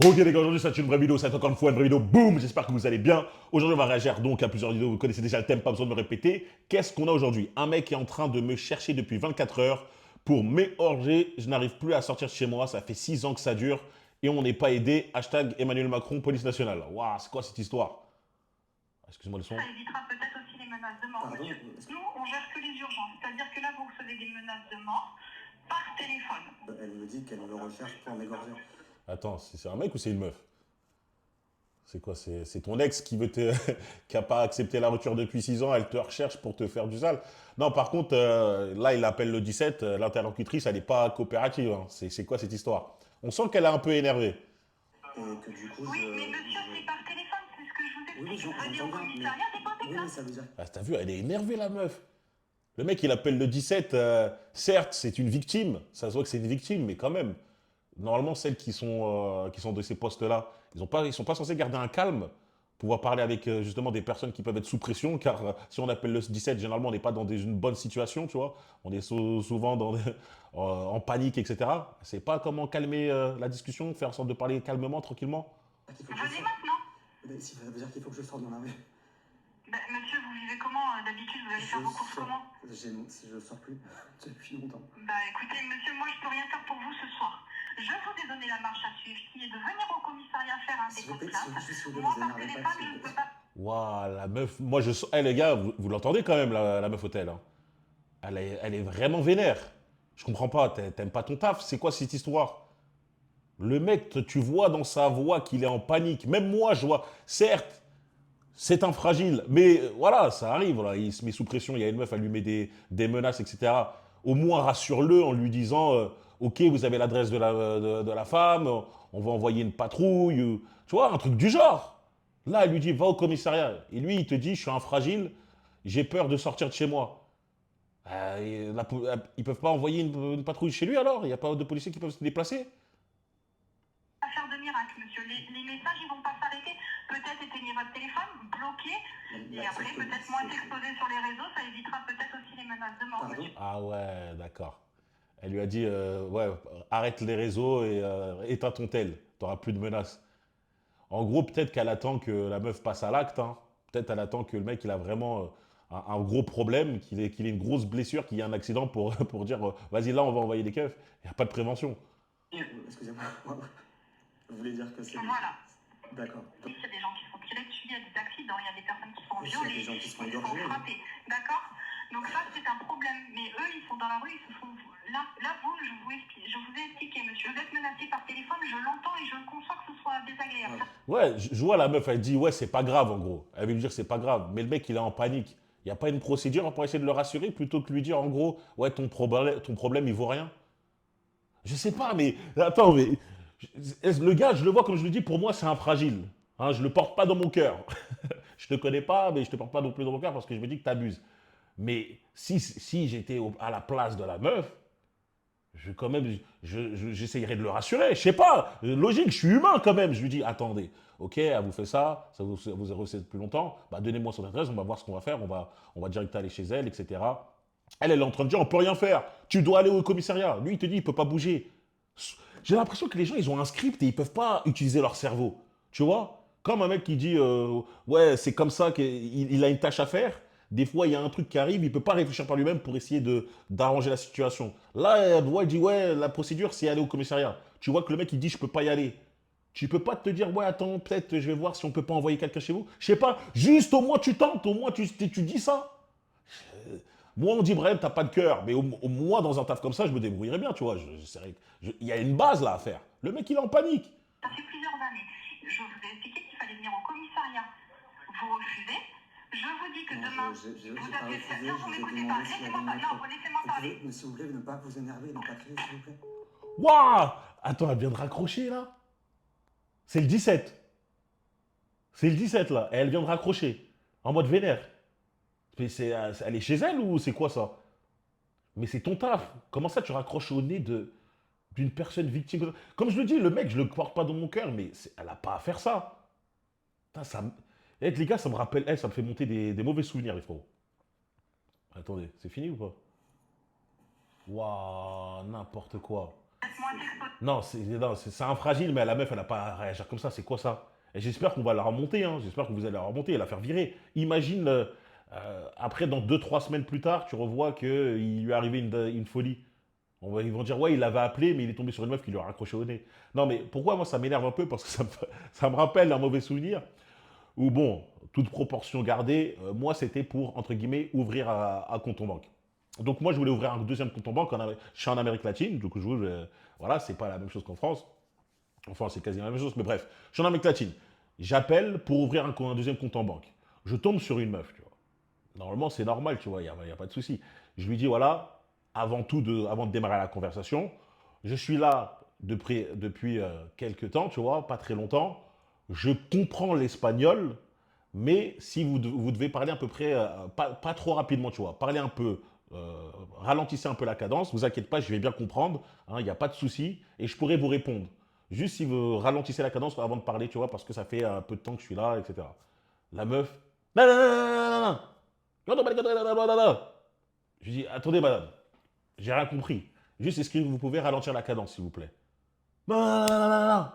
Ok les gars, aujourd'hui c'est une vraie vidéo, c'est encore une fois une vraie vidéo, boum, j'espère que vous allez bien. Aujourd'hui on va réagir donc à plusieurs vidéos, vous connaissez déjà le thème, pas besoin de me répéter. Qu'est-ce qu'on a aujourd'hui? Un mec est en train de me chercher depuis 24 heures pour m'égorger, je n'arrive plus à sortir de chez moi, ça fait 6 ans que ça dure et on n'est pas aidé. Hashtag Emmanuel Macron, police nationale. Waouh, c'est quoi cette histoire? Excuse-moi le son. Ça évitera peut-être aussi les menaces de mort, monsieur. Nous, on gère que les urgences, c'est-à-dire que là, vous recevez des menaces de mort par téléphone. Elle me dit qu'elle me recherche pour m'égorger. Attends, c'est un mec ou c'est une meuf? C'est quoi? C'est ton ex qui veut te, qui a pas accepté la rupture depuis 6 ans, elle te recherche pour te faire du sale. Non, par contre, là, il appelle le 17, l'interlocutrice, elle n'est pas coopérative, hein. C'est quoi cette histoire? On sent qu'elle est un peu énervée. Et que du coup, Oui, mais monsieur, c'est par téléphone, c'est ce que je vous Oui, explique. Venez au j'entends bien, commissariat, déposez oui, mais plainte. ça veut dire... Ah, t'as vu, elle est énervée, la meuf. Le mec, il appelle le 17, certes, c'est une victime, ça se voit que c'est une victime, mais quand même. Normalement, celles qui sont de ces postes-là, ils sont pas censés garder un calme, pouvoir parler avec justement des personnes qui peuvent être sous pression, car si on appelle le 17, généralement, on n'est pas dans une bonne situation, tu vois. On est souvent en panique, etc. C'est pas comment calmer la discussion, faire en sorte de parler calmement, tranquillement. qu'il faut que je Venez sorte. maintenant. Mais si, ça veut dire qu'il faut que je sorte dans la rue. Bah, monsieur, vous vivez comment d'habitude? Vous allez faire vos courses comment? Je sors plus depuis longtemps. Bah écoutez, monsieur, moi, je peux rien faire pour vous ce soir. Je vous ai donné la marche à suivre, qui est de venir au commissariat faire un S'il dépôt vous de plaît, plainte. s'il vous plaît, Moi, vous par énervez téléphone, pas, s'il je vous ne peux plaît. pas. Waouh, la meuf, moi je sens. Eh les gars, vous l'entendez quand même, la meuf hôtel, hein. Elle est vraiment vénère. Je comprends pas, t'aimes pas ton taf, c'est quoi cette histoire? Le mec, tu vois dans sa voix qu'il est en panique. Même moi, je vois, certes, c'est un fragile, mais voilà, ça arrive, voilà, il se met sous pression, il y a une meuf, elle lui met des menaces, etc. Au moins, rassure-le en lui disant, ok, vous avez l'adresse de la femme, on va envoyer une patrouille, tu vois, un truc du genre. Là, elle lui dit, va au commissariat. Et lui, il te dit, je suis un fragile, j'ai peur de sortir de chez moi. Ils peuvent pas envoyer une patrouille chez lui alors? Il n'y a pas de policiers qui peuvent se déplacer? Pas faire de miracle, monsieur. Les messages, ils vont pas s'arrêter. Peut-être éteignez votre téléphone, bloquez, et après, peut-être moins s'exposer sur les réseaux, ça évitera peut-être aussi les menaces de mort, Pardon? monsieur. Ah ouais, d'accord. Elle lui a dit, ouais, arrête les réseaux et éteins ton tel. T'auras plus de menaces. En gros, peut-être qu'elle attend que la meuf passe à l'acte, hein. Peut-être elle attend que le mec, il a vraiment un gros problème, qu'il ait une grosse blessure, qu'il y ait un accident pour, pour dire, vas-y, là, on va envoyer des keufs. Il n'y a pas de prévention. Excusez-moi. Vous voulez dire que c'est... Voilà. D'accord. Il y a des gens qui se font tirer dessus, il y a des accidents, il y a des personnes qui sont Oui, il y a violées, des gens qui se font qui se font égorger. frapper. D'accord? Donc ça, c'est un problème. Mais eux, ils sont dans la rue, ils se font... Là, vous, je vous ai expliqué, monsieur. Vous êtes menacé par téléphone, je l'entends et je conçois que ce soit désagréable. Ouais, je vois la meuf, elle dit, ouais, c'est pas grave, en gros. Elle veut lui dire, c'est pas grave. Mais le mec, il est en panique. Il n'y a pas une procédure pour essayer de le rassurer plutôt que lui dire, en gros, ouais, ton problème, il vaut rien. Je sais pas, mais attends, mais le gars, je le vois comme je le dis, pour moi, c'est un fragile. Hein, je le porte pas dans mon cœur. Je te connais pas, mais je te porte pas non plus dans mon cœur parce que je me dis que tu abuses. Mais si j'étais à la place de la meuf, quand même, j'essayerais de le rassurer. Je sais pas, logique, je suis humain quand même. Je lui dis, attendez, ok, elle vous fait ça, vous a reçu depuis longtemps, bah donnez-moi son adresse, on va voir ce qu'on va faire, on va direct aller chez elle, etc. Elle est en train de dire, on peut rien faire. Tu dois aller au commissariat. Lui, il te dit, il peut pas bouger. J'ai l'impression que les gens, ils ont un script et ils peuvent pas utiliser leur cerveau. Tu vois? Comme un mec qui dit, ouais, c'est comme ça qu'il a une tâche à faire. Des fois, il y a un truc qui arrive, il peut pas réfléchir par lui-même pour essayer d'arranger la situation. Là, elle dit, ouais, la procédure, c'est aller au commissariat. Tu vois que le mec, il dit, je peux pas y aller. Tu peux pas te dire, ouais, attends, peut-être, je vais voir si on peut pas envoyer quelqu'un chez vous. Je sais pas, juste au moins tu tentes, au moins tu dis ça. Moi, on dit, Brahim, t'as pas de cœur. Mais au moins, dans un taf comme ça, je me débrouillerais bien, tu vois. Il y a une base là à faire. Le mec, il est en panique. Ça fait plusieurs années. Je vous ai expliqué qu'il fallait venir au commissariat. Vous refusez. Je vous dis que demain, vous appelez le service. Non, vous m'écoutez pas. Laissez-moi parler. Non, laissez-moi parler. Mais s'il vous plaît, ne pas vous énerver, ne pas crier, s'il vous plaît. Waouh! Attends, elle vient de raccrocher là. C'est le 17. C'est le 17 là. Et elle vient de raccrocher. En mode vénère. Mais elle est chez elle ou c'est quoi ça? Mais c'est ton taf. Comment ça tu raccroches au nez d'une personne victime? Comme je le dis, le mec, je le porte pas dans mon cœur, mais elle a pas à faire ça. Putain, les gars, ça me rappelle, ça me fait monter des mauvais souvenirs, les frérots. Attendez, c'est fini ou pas? Waouh, n'importe quoi. Laisse-moi t'exposer. C'est un fragile, mais la meuf, elle n'a pas à réagir comme ça. C'est quoi ça? Et j'espère qu'on va la remonter. Hein. J'espère que vous allez la remonter et la faire virer. Imagine, après, dans 2, 3 semaines plus tard, tu revois qu'il lui est arrivé une folie. Ils vont dire, ouais, il l'avait appelé, mais il est tombé sur une meuf qui lui a raccroché au nez. Non, mais pourquoi moi ça m'énerve un peu? Parce que ça me rappelle un mauvais souvenir. Où bon, toute proportion gardée, moi c'était pour, entre guillemets, ouvrir un compte en banque. Donc moi je voulais ouvrir un deuxième compte en banque, je suis en Amérique latine, donc voilà, c'est pas la même chose qu'en France. Enfin, c'est quasiment la même chose, mais bref, je suis en Amérique latine. J'appelle pour ouvrir un deuxième compte en banque. Je tombe sur une meuf, tu vois. Normalement, c'est normal, tu vois, y a pas de souci. Je lui dis, voilà, avant de démarrer la conversation, je suis là depuis quelques temps, tu vois, pas très longtemps. Je comprends l'espagnol, mais si vous devez parler à peu près, pas trop rapidement, tu vois, parler un peu, ralentissez un peu la cadence, vous inquiétez pas, je vais bien comprendre, hein, il n'y a pas de souci, et je pourrai vous répondre. Juste si vous ralentissez la cadence avant de parler, tu vois, parce que ça fait un peu de temps que je suis là, etc. La meuf, non, non, non, non, non, non. Je lui dis, attendez, madame, j'ai rien compris. Juste, est-ce que vous pouvez ralentir la cadence, s'il vous plaît? Non, non, non, non, non.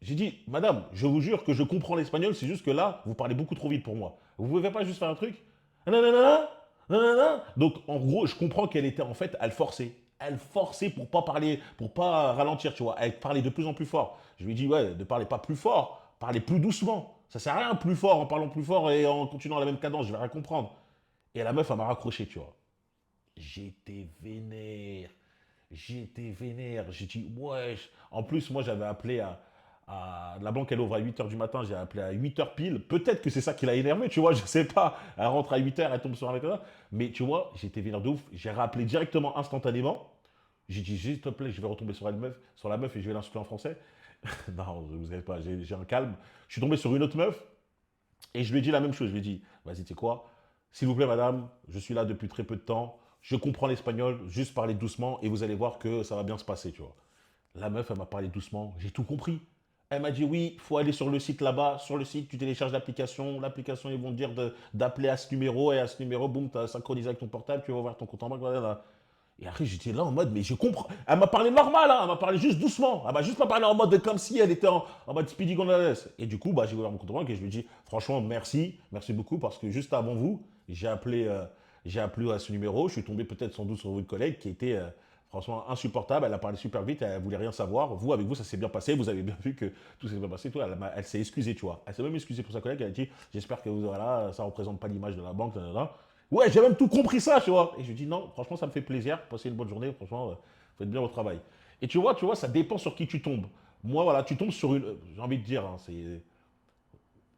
J'ai dit, madame, je vous jure que je comprends l'espagnol, c'est juste que là, vous parlez beaucoup trop vite pour moi. Vous pouvez pas juste faire un truc? Non, non, non, non, non, non, non. Donc, en gros, je comprends qu'elle était, en fait, elle forçait. Elle forçait pour pas parler, pour pas ralentir, tu vois. Elle parlait de plus en plus fort. Je lui ai dit, ouais, ne parlez pas plus fort, parlez plus doucement. Ça sert à rien plus fort en parlant plus fort et en continuant la même cadence, je vais rien comprendre. Et la meuf, elle m'a raccroché, tu vois. J'étais vénère. J'étais vénère. J'ai dit, wesh. En plus, moi, j'avais appelé la banque, elle ouvre à 8 h du matin. J'ai appelé à 8 h pile. Peut-être que c'est ça qui l'a énervé, tu vois. Je sais pas. Elle rentre à 8 h, elle tombe sur un mec là. Mais tu vois, j'étais vénère de ouf. J'ai rappelé directement, instantanément. J'ai dit, s'il te plaît, je vais retomber sur la meuf et je vais l'insulter en français. Non, vous savez pas, j'ai un calme. Je suis tombé sur une autre meuf et je lui ai dit la même chose. Je lui ai dit, vas-y, tu sais quoi? S'il vous plaît, madame, je suis là depuis très peu de temps. Je comprends l'espagnol, juste parler doucement et vous allez voir que ça va bien se passer, tu vois. La meuf, elle m'a parlé doucement, j'ai tout compris. Elle m'a dit oui, il faut aller sur le site là-bas. Sur le site, tu télécharges l'application. L'application, ils vont te dire d'appeler à ce numéro et à ce numéro, boum, tu as synchronisé avec ton portable, tu vas voir ton compte en banque. Voilà. Et après, j'étais là en mode, mais je comprends. Elle m'a parlé normal, hein, elle m'a parlé juste doucement. Elle m'a juste pas parlé en mode comme si elle était en mode Speedy Gonzales. Et du coup, bah, j'ai ouvert mon compte en banque et je lui ai dit, franchement, merci beaucoup, parce que juste avant vous, j'ai appelé à ce numéro. Je suis tombé peut-être sans doute sur votre collègue qui était franchement insupportable. Elle a parlé super vite, elle voulait rien savoir. Vous, avec vous, ça s'est bien passé. Vous avez bien vu que tout s'est bien passé. Tout. Elle s'est excusée, tu vois. Elle s'est même excusée pour sa collègue. Elle a dit, j'espère que voilà, ça représente pas l'image de la banque. Ouais, j'ai même tout compris ça, tu vois. Et je lui dis non, franchement, ça me fait plaisir. Passez une bonne journée, franchement, faites bien votre travail. Et tu vois, ça dépend sur qui tu tombes. Moi, voilà, tu tombes sur une. J'ai envie de dire, hein, c'est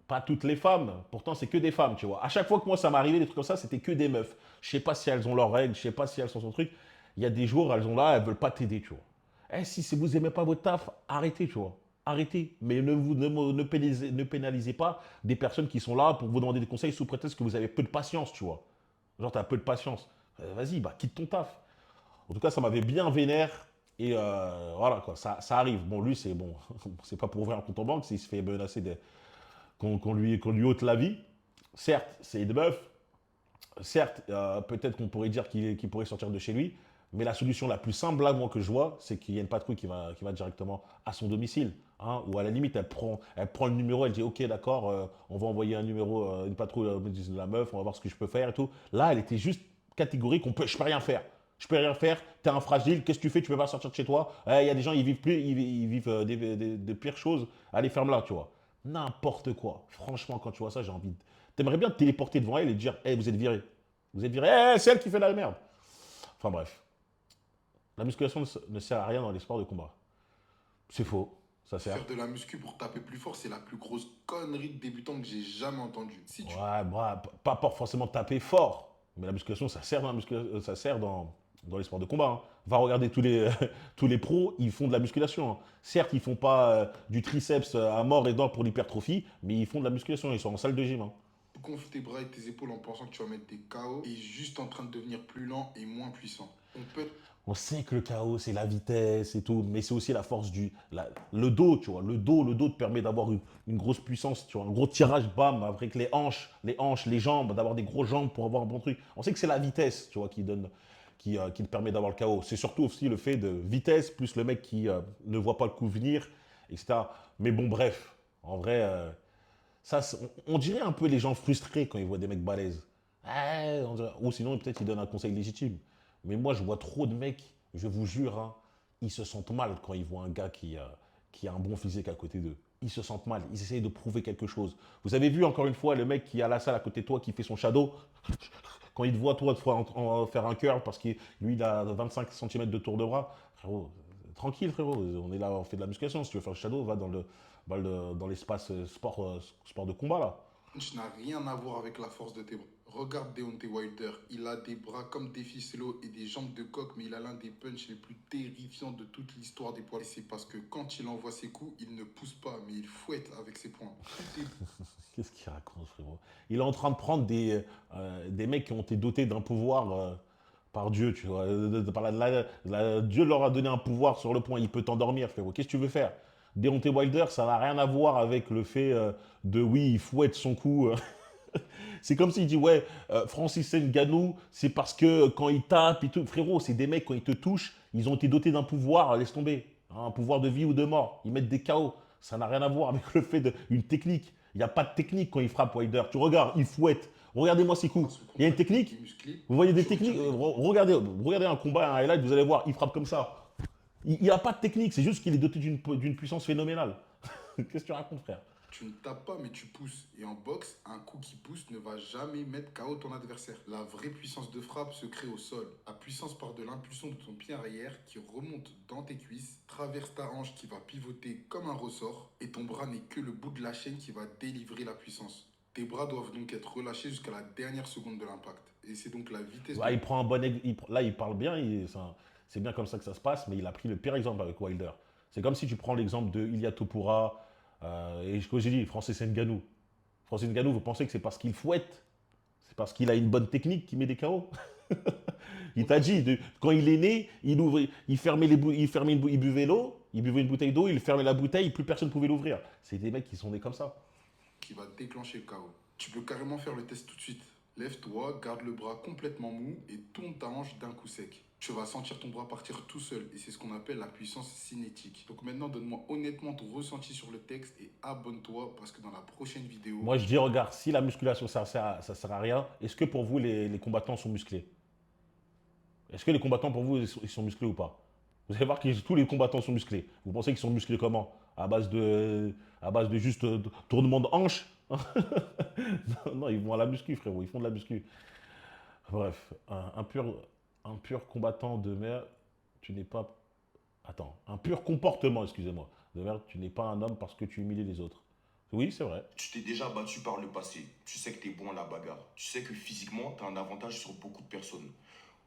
pas toutes les femmes, pourtant c'est que des femmes, tu vois. À chaque fois que moi ça m'arrivait des trucs comme ça, c'était que des meufs. Je sais pas si elles ont leurs règles, je sais pas si elles sont son truc. Il y a des jours, elles ont là, elles veulent pas t'aider, tu vois. Eh, si vous aimez pas votre taf, arrêtez, tu vois. Arrêtez. Mais ne pénalisez pas des personnes qui sont là pour vous demander des conseils sous prétexte que vous avez peu de patience, tu vois. Genre, tu as peu de patience. Vas-y, bah, quitte ton taf. En tout cas, ça m'avait bien vénère. Et voilà, quoi, ça arrive. Bon, lui, c'est bon. C'est pas pour ouvrir un compte en banque, s'il se fait menacer qu'on lui ôte la vie. Certes, c'est une meuf. Certes, peut-être qu'on pourrait dire qu'il pourrait sortir de chez lui. Mais la solution la plus simple, là, moi, que je vois, c'est qu'il y a une patrouille qui va directement à son domicile. Hein, ou à la limite, elle prend le numéro, elle dit ok, d'accord, on va envoyer un numéro, une patrouille de la meuf, on va voir ce que je peux faire et tout. Là, elle était juste catégorique, je peux rien faire. Je peux rien faire, t'es un fragile, qu'est-ce que tu fais? Tu peux pas sortir de chez toi. Il y a des gens, ils vivent de pires choses. Allez, ferme-la, tu vois. N'importe quoi. Franchement, quand tu vois ça, j'ai envie de. T'aimerais bien te téléporter devant elle et dire, hey, vous êtes viré. Vous êtes viré, hey, c'est elle qui fait la merde. Enfin bref. La musculation ne sert à rien dans les sports de combat. C'est faux, ça sert. Faire de la muscu pour taper plus fort, c'est la plus grosse connerie de débutant que j'ai jamais entendue. Si tu... Ouais, bah, pas pour forcément taper fort, mais la musculation, ça sert ça sert dans les sports de combat. Hein. Va regarder tous les pros, ils font de la musculation. Hein. Certes, ils font pas du triceps à mort et dents pour l'hypertrophie, mais ils font de la musculation, ils sont en salle de gym. Hein. Gonfle tes bras et tes épaules en pensant que tu vas mettre des KO et juste en train de devenir plus lent et moins puissant. On peut... On sait que le chaos, c'est la vitesse et tout, mais c'est aussi la force le dos, tu vois. Le dos te permet d'avoir une grosse puissance, tu vois, un gros tirage, bam, avec les hanches, les jambes, d'avoir des gros jambes pour avoir un bon truc. On sait que c'est la vitesse, tu vois, qui te permet d'avoir le KO. C'est surtout aussi le fait de vitesse, plus le mec qui ne voit pas le coup venir, etc. Mais bon, bref, en vrai, ça, on dirait un peu les gens frustrés quand ils voient des mecs balèzes. Ou sinon, peut-être ils donnent un conseil légitime. Mais moi, je vois trop de mecs, je vous jure, hein, ils se sentent mal quand ils voient un gars qui a un bon physique à côté d'eux. Ils se sentent mal, ils essayent de prouver quelque chose. Vous avez vu encore une fois le mec qui est à la salle à côté de toi qui fait son shadow. Quand il te voit toi faire un curl parce que lui il a 25 cm de tour de bras, frérot, tranquille frérot, on est là, on fait de la musculation. Si tu veux faire le shadow, va dans l'espace sport de combat là. Punch n'a rien à voir avec la force de tes bras. Regarde Deontay Wilder, il a des bras comme des ficellos et des jambes de coq, mais il a l'un des punchs les plus terrifiants de toute l'histoire des poids. Et c'est parce que quand il envoie ses coups, il ne pousse pas, mais il fouette avec ses poings. Qu'est-ce qu'il raconte, frérot? Il est en train de prendre des mecs qui ont été dotés d'un pouvoir par Dieu, tu vois. Dieu leur a donné un pouvoir sur le point, il peut t'endormir, frérot. Qu'est-ce que tu veux faire? Deontay Wilder, ça n'a rien à voir avec le fait oui, il fouette son cou. C'est comme s'il dit, ouais, Francis Ngannou, c'est parce que quand il tape, frérot, c'est des mecs, quand ils te touchent, ils ont été dotés d'un pouvoir, laisse tomber. Hein, un pouvoir de vie ou de mort. Ils mettent des KO. Ça n'a rien à voir avec le fait d'une technique. Il n'y a pas de technique quand il frappe Wilder. Tu regardes, il fouette. Regardez-moi ses coups. Il y a une technique. Vous voyez des techniques. Regardez un combat, un highlight, vous allez voir, il frappe comme ça. Il n'y a pas de technique, c'est juste qu'il est doté d'une puissance phénoménale. Qu'est-ce que tu racontes, frère? Tu ne tapes pas, mais tu pousses. Et en boxe, un coup qui pousse ne va jamais mettre KO ton adversaire. La vraie puissance de frappe se crée au sol. La puissance part de l'impulsion de ton pied arrière qui remonte dans tes cuisses, traverse ta hanche qui va pivoter comme un ressort, et ton bras n'est que le bout de la chaîne qui va délivrer la puissance. Tes bras doivent donc être relâchés jusqu'à la dernière seconde de l'impact. Et c'est donc la vitesse Là, il prend un bon là, il parle bien, c'est bien comme ça que ça se passe, mais il a pris le pire exemple avec Wilder. C'est comme si tu prends l'exemple de Ilia Topuria, et comme j'ai dit, Francis Ngannou. Francis Ngannou, vous pensez que c'est parce qu'il fouette, c'est parce qu'il a une bonne technique qu'il met des KO. Il t'a dit, quand il est né, il fermait il buvait l'eau, il buvait une bouteille d'eau, il fermait la bouteille, plus personne ne pouvait l'ouvrir. C'est des mecs qui sont nés comme ça. qui va déclencher le KO. Tu peux carrément faire le test tout de suite. Lève-toi, garde le bras complètement mou et tourne ta hanche d'un coup sec. Tu vas sentir ton bras partir tout seul et c'est ce qu'on appelle la puissance cinétique. Donc maintenant, donne-moi honnêtement ton ressenti sur le texte et abonne-toi parce que dans la prochaine vidéo... Moi, je dis, regarde, si la musculation, ça sert à rien, est-ce que pour vous, les combattants sont musclés? Est-ce que les combattants, pour vous, ils sont musclés ou pas? Vous allez voir que tous les combattants sont musclés. Vous pensez qu'ils sont musclés comment? À base de juste tournement de hanche? Non, non, ils vont à la muscu, frérot. Ils font de la muscu. Bref, un pur combattant de merde, tu n'es pas... Attends, un pur comportement, excusez-moi. De merde, tu n'es pas un homme parce que tu humilies les autres. Oui, c'est vrai. Tu t'es déjà battu par le passé. Tu sais que tu es bon à la bagarre. Tu sais que physiquement, tu as un avantage sur beaucoup de personnes.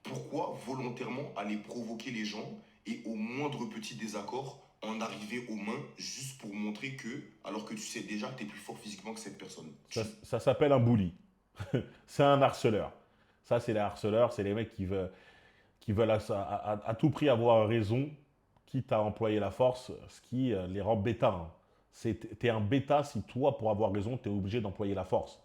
Pourquoi volontairement aller provoquer les gens et au moindre petit désaccord, en arriver aux mains juste pour montrer que, alors que tu sais déjà que tu es plus fort physiquement que cette personne? Ça s'appelle un bully. C'est un harceleur. Ça, c'est les harceleurs, c'est les mecs qui veulent à tout prix avoir raison, quitte à employer la force, ce qui les rend bêta. Hein. T'es un bêta si toi, pour avoir raison, tu es obligé d'employer la force.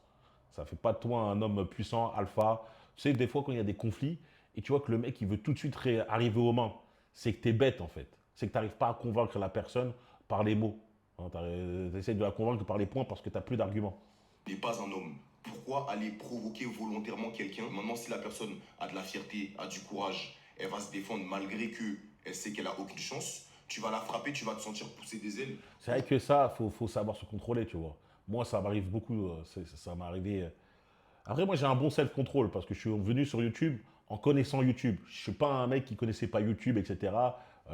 Ça fait pas de toi un homme puissant, alpha. Tu sais, des fois, quand il y a des conflits, et tu vois que le mec, il veut tout de suite arriver aux mains, c'est que tu es bête, en fait. C'est que tu n'arrives pas à convaincre la personne par les mots. Hein, tu essaies de la convaincre par les points parce que tu n'as plus d'arguments. Tu n'es pas un homme. Pourquoi aller provoquer volontairement quelqu'un? Maintenant, si la personne a de la fierté, a du courage, elle va se défendre malgré qu'elle sait qu'elle a aucune chance, tu vas la frapper, tu vas te sentir pousser des ailes. C'est vrai que ça, faut savoir se contrôler, tu vois. Moi, ça m'arrive beaucoup. Ça m'est arrivé. Après, moi, j'ai un bon self-control parce que je suis venu sur YouTube en connaissant YouTube. Je ne suis pas un mec qui connaissait pas YouTube, etc.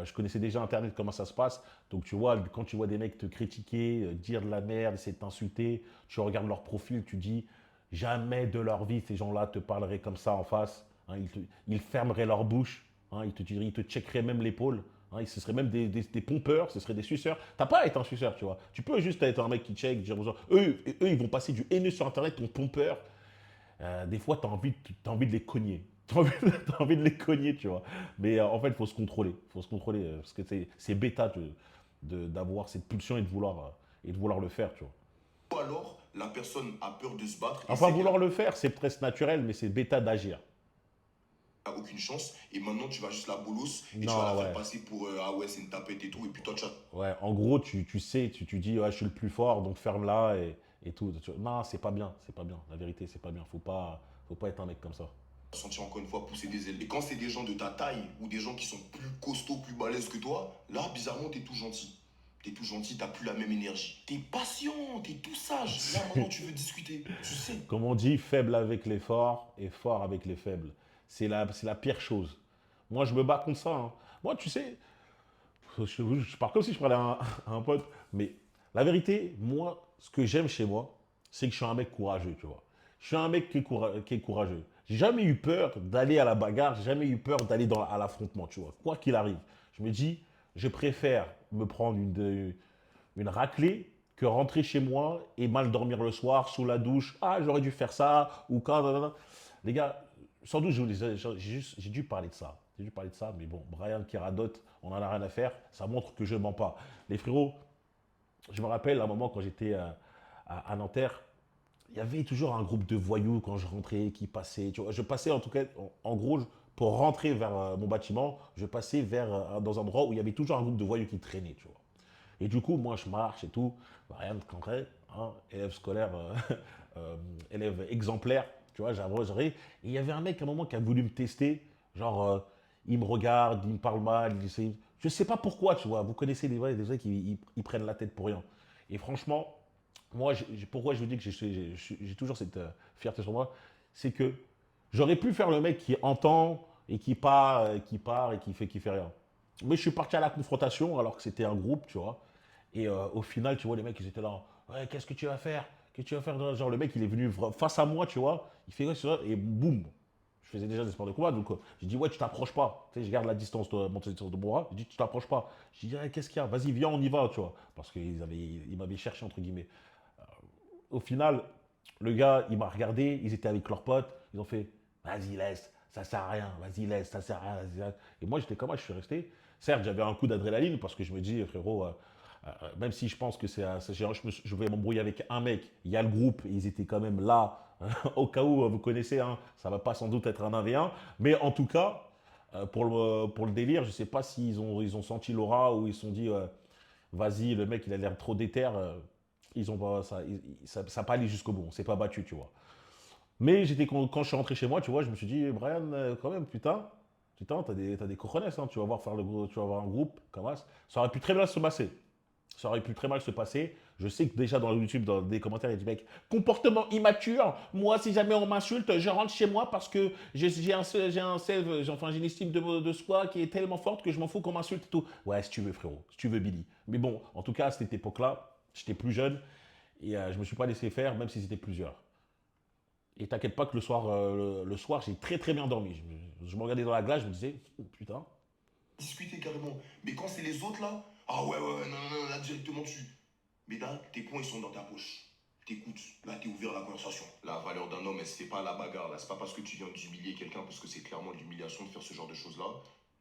Je connaissais déjà Internet, comment ça se passe. Donc, tu vois, quand tu vois des mecs te critiquer, dire de la merde, essayer de t'insulter, tu regardes leur profil, tu dis jamais de leur vie, ces gens-là te parleraient comme ça en face. Hein, ils fermeraient leur bouche. Hein, ils te checkeraient même l'épaule. Hein, ce seraient même des pompeurs, ce seraient des suceurs. T'as pas à être un suceur, tu vois. Tu peux juste être un mec qui check, dire aux gens. Eux, ils vont passer du haineux sur Internet, ton pompeur. Des fois, tu as envie de les cogner. Tu as envie de les cogner, tu vois. Mais en fait, il faut se contrôler. Il faut se contrôler parce que c'est bêta d'avoir cette pulsion et de vouloir le faire, tu vois. Ou alors, la personne a peur de se battre. Enfin, vouloir le faire, c'est presque naturel, mais c'est bêta d'agir. t'as aucune chance. Et maintenant, tu vas juste la bolosse et tu Non, vas la faire ouais. passer pour ah ouais, c'est une tapette et tout. Et puis toi, Ouais, en gros, tu sais, tu dis, ouais, je suis le plus fort, donc ferme-la et tout. Non, c'est pas bien, c'est pas bien. La vérité, c'est pas bien. Faut pas être un mec comme ça. sentir encore une fois pousser des ailes. Et quand c'est des gens de ta taille ou des gens qui sont plus costauds, plus balèzes que toi, là, bizarrement, t'es tout gentil. T'es tout gentil, t'as plus la même énergie. T'es patient, t'es tout sage. Là, maintenant, tu veux discuter. Tu sais. Comme on dit, faible avec les forts et fort avec les faibles. C'est la pire chose. Moi, je me bats contre ça, hein. Moi, tu sais, je parle comme si je parlais à un pote, mais la vérité, moi, ce que j'aime chez moi, c'est que je suis un mec courageux, tu vois. Je suis un mec qui est courageux. J'ai jamais eu peur d'aller à la bagarre, j'ai jamais eu peur d'aller à l'affrontement, tu vois. Quoi qu'il arrive, je me dis, je préfère me prendre une raclée que rentrer chez moi et mal dormir le soir sous la douche. Ah, j'aurais dû faire ça, ou quand. Nanana. Les gars, sans doute, j'ai dû parler de ça. J'ai dû parler de ça, mais bon, Brian qui radote, on n'en a rien à faire. Ça montre que je ne mens pas. Les frérots, je me rappelle à un moment quand j'étais à Nanterre, il y avait toujours un groupe de voyous quand je rentrais qui passaient. Tu vois, je passais en tout cas, en gros, pour rentrer vers mon bâtiment, je passais dans un endroit où il y avait toujours un groupe de voyous qui traînait, tu vois. Et du coup, moi, je marche et tout. Rien de concret, hein, élève scolaire, élève exemplaire, tu vois, j'arrive. Et il y avait un mec à un moment qui a voulu me tester. Genre, il me regarde, il me parle mal. Je sais pas pourquoi, tu vois. Vous connaissez des gens qui ils prennent la tête pour rien. Et franchement, moi, pourquoi je vous dis que j'ai toujours cette fierté sur moi, c'est que j'aurais pu faire le mec qui entend et qui part et qui fait rien. Mais je suis parti à la confrontation alors que c'était un groupe, tu vois. Et au final, tu vois, les mecs, ils étaient là. Ouais, qu'est-ce que tu vas faire? Qu'est-ce que tu vas faire? Genre, le mec, il est venu face à moi, tu vois. Il fait ouais, c'est ça, et boum. Je faisais déjà des sports de combat, donc j'ai dit, ouais, tu t'approches pas. Tu sais, je garde la distance de mon distance de bras. J'ai dit, tu t'approches pas. J'ai dit, ouais, qu'est-ce qu'il y a? Vas-y, viens, on y va, tu vois. Parce ils m'avaient cherché, entre guillemets. Au final, le gars, il m'a regardé, ils étaient avec leurs potes, ils ont fait, vas-y, laisse, ça sert à rien, vas-y, laisse, ça sert à rien. Vas-y, laisse. Et moi, j'étais comme moi, je suis resté. Certes, j'avais un coup d'adrénaline parce que je me dis, frérot, même si je pense que je vais m'embrouiller avec un mec, il y a le groupe, ils étaient quand même là, au cas où, vous connaissez, hein, ça va pas sans doute être un 1v1, mais en tout cas, pour le délire, je sais pas ils ont senti l'aura ou ils se sont dit, vas-y, le mec, il a l'air trop déter. Ils ont pas, ça n'a pas allé jusqu'au bout, on s'est pas battu, tu vois. Mais quand je suis rentré chez moi, tu vois, je me suis dit, Brian, quand même, putain, t'as des cojones, hein, tu vas voir tu vas voir un groupe, comme ça aurait pu très bien se passer. Ça aurait pu très mal se passer. Je sais que déjà dans YouTube, dans des commentaires, il y a des mecs, comportement immature. Moi, si jamais on m'insulte, je rentre chez moi parce que j'ai une estime de soi qui est tellement forte que je m'en fous qu'on m'insulte et tout. Ouais, si tu veux, frérot, si tu veux, Billy. Mais bon, en tout cas, à cette époque-là, j'étais plus jeune et je me suis pas laissé faire, même si c'était plusieurs. Et t'inquiète pas que le soir, j'ai très très bien dormi. Je me regardais dans la glace, je me disais, oh, putain. Discuter carrément. Mais quand c'est les autres là, ah ouais, ouais, ouais, non, non, non, là directement dessus. Mais là, tes points ils sont dans ta poche. T'écoutes, là t'es ouvert à la conversation. La valeur d'un homme, elle se fait pas à la bagarre là. C'est pas parce que tu viens d'humilier quelqu'un, parce que c'est clairement de l'humiliation de faire ce genre de choses là,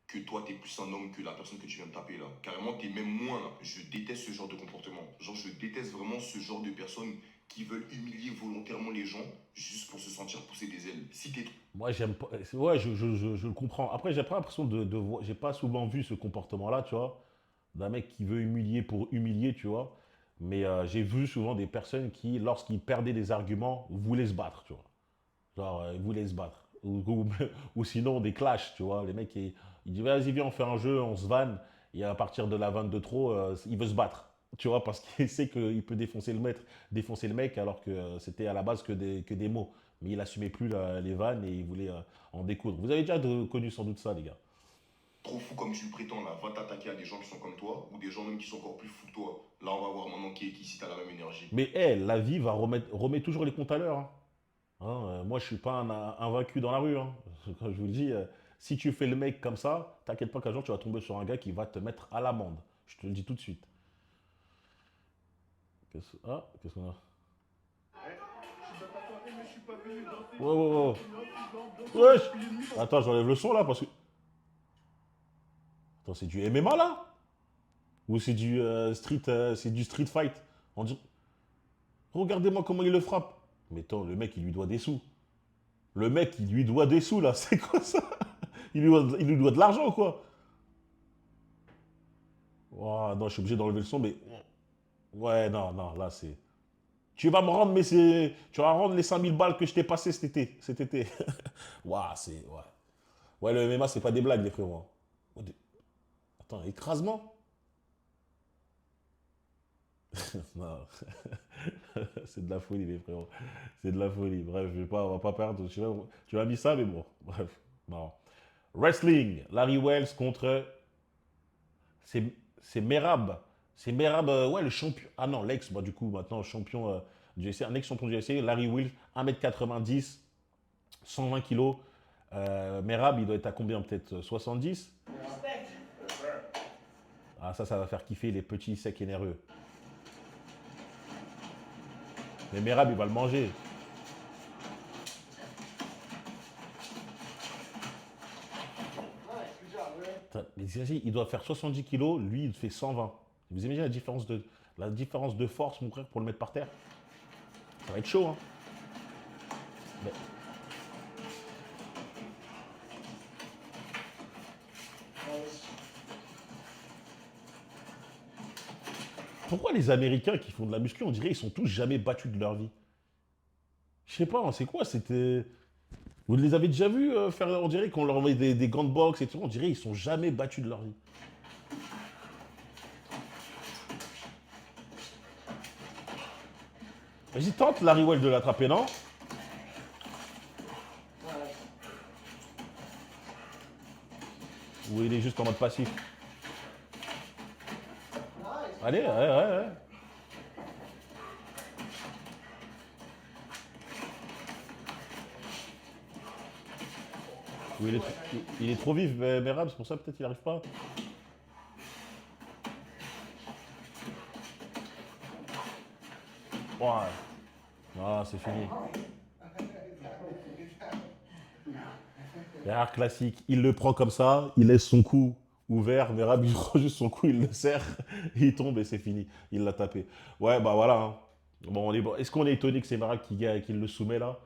que toi t'es plus un homme que la personne que tu viens de taper là. Carrément, t'es même moins là. Je déteste ce genre de comportement. Genre, je déteste vraiment ce genre de personnes qui veulent humilier volontairement les gens juste pour se sentir pousser des ailes. Si t'es Moi, j'aime pas. Ouais, je le comprends. Après, j'ai pas l'impression de voir. J'ai pas souvent vu ce comportement-là, tu vois, d'un mec qui veut humilier pour humilier, tu vois. Mais j'ai vu souvent des personnes qui, lorsqu'ils perdaient des arguments, voulaient se battre, tu vois. Genre, ils voulaient se battre. Ou sinon, des clashs, tu vois. Les mecs, ils disent, vas-y, viens, on fait un jeu, on se vanne. Et à partir de la vanne de trop, il veut se battre. Tu vois, parce qu'il sait qu'il peut défoncer le mec, alors que c'était à la base que des mots. Mais il assumait plus les vannes et il voulait en découdre. Vous avez déjà connu sans doute ça, les gars. trop fou comme tu le prétends là, va t'attaquer à des gens qui sont comme toi ou des gens même qui sont encore plus fous que toi. Là, on va voir maintenant qui si t'as la même énergie. Mais la vie remet toujours les comptes à l'heure, hein. Hein, moi, je suis pas un vaincu dans la rue, hein. Quand je vous le dis, si tu fais le mec comme ça, t'inquiète pas qu'un jour tu vas tomber sur un gars qui va te mettre à l'amende. Je te le dis tout de suite. Qu'est-ce qu'on a? Ouais, ouais, ouais. Wesh. Attends, j'enlève le son là parce que. Attends, c'est du MMA là? Ou c'est du street fight? On dit. Regardez-moi comment il le frappe. Mais attends, le mec il lui doit des sous. Le mec il lui doit des sous là, c'est quoi ça? il lui doit de l'argent ou quoi? Oh, non, je suis obligé d'enlever le son, mais... Ouais, non, non, là, c'est... Tu vas me rendre, mais c'est... Tu vas rendre les 5000 balles que je t'ai passé cet été. Cet été. Waouh, c'est... Ouais. Ouais, le MMA, c'est pas des blagues, les frérots. Attends, écrasement? Non. C'est de la folie, les frérots. C'est de la folie. Bref, on va pas perdre. Tu m'as mis ça, mais bon. Bref, marrant. Wrestling. Larry Wells contre... C'est Merab. C'est Merab, ouais, le champion. Ah non, l'ex, bah, du coup, maintenant, champion du UFC. Un ex-champion du UFC. Larry Wells, 1m90, 120 kg. Merab, il doit être à combien? Peut-être 70? Ah, ça va faire kiffer les petits secs et nerveux. Mais Merab, il va le manger. Mais il doit faire 70 kilos, lui, il fait 120. Vous imaginez la différence de force, mon frère, pour le mettre par terre? Ça va être chaud, hein. Mais... Pourquoi les Américains qui font de la muscu, on dirait qu'ils sont tous jamais battus de leur vie? Je sais pas, hein, c'est quoi? C'était... Vous les avez déjà vus faire, on dirait qu'on leur envoie des gants de boxe et tout, on dirait qu'ils sont jamais battus de leur vie. Vas-y, tente Larry Wells de l'attraper, non? Ou il est juste en mode passif? Allez, ouais. Ou il est trop vif, Merab, c'est pour ça peut-être qu'il n'arrive pas. Ouais. Ah, c'est fini. Erreur classique, il le prend comme ça, il laisse son cou ouvert, Merab il prend juste son cou, il le serre, il tombe et c'est fini. Il l'a tapé. Ouais, bah voilà. Hein. Bon, est-ce qu'on est étonné que c'est Merab qui le soumet là?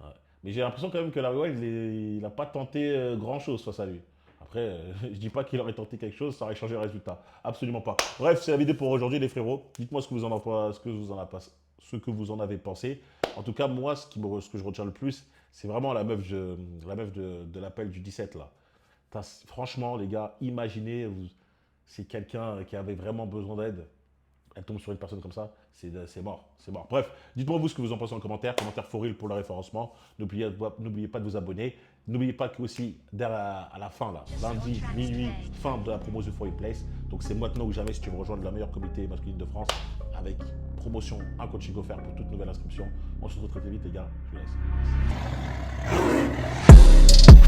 Ouais. Mais j'ai l'impression quand même que Larry Wells, il n'a pas tenté grand-chose face à lui. Après, je dis pas qu'il aurait tenté quelque chose, ça aurait changé le résultat. Absolument pas. Bref, c'est la vidéo pour aujourd'hui, les frérots. Dites-moi ce que vous en avez pensé. En tout cas, moi, ce que je retiens le plus, c'est vraiment la meuf de l'appel du 17 là. Franchement, les gars, imaginez, c'est quelqu'un qui avait vraiment besoin d'aide. Elle tombe sur une personne comme ça, c'est mort, c'est mort. Bref, dites-moi vous ce que vous en pensez en commentaire for real pour le référencement. N'oubliez pas de vous abonner. N'oubliez pas que aussi, à la fin, là, lundi, minuit, fin de la promo The For Real Place. Donc c'est maintenant ou jamais si tu veux rejoindre la meilleure communauté masculine de France avec promotion, un coaching offert pour toute nouvelle inscription. On se retrouve très vite les gars, je vous laisse.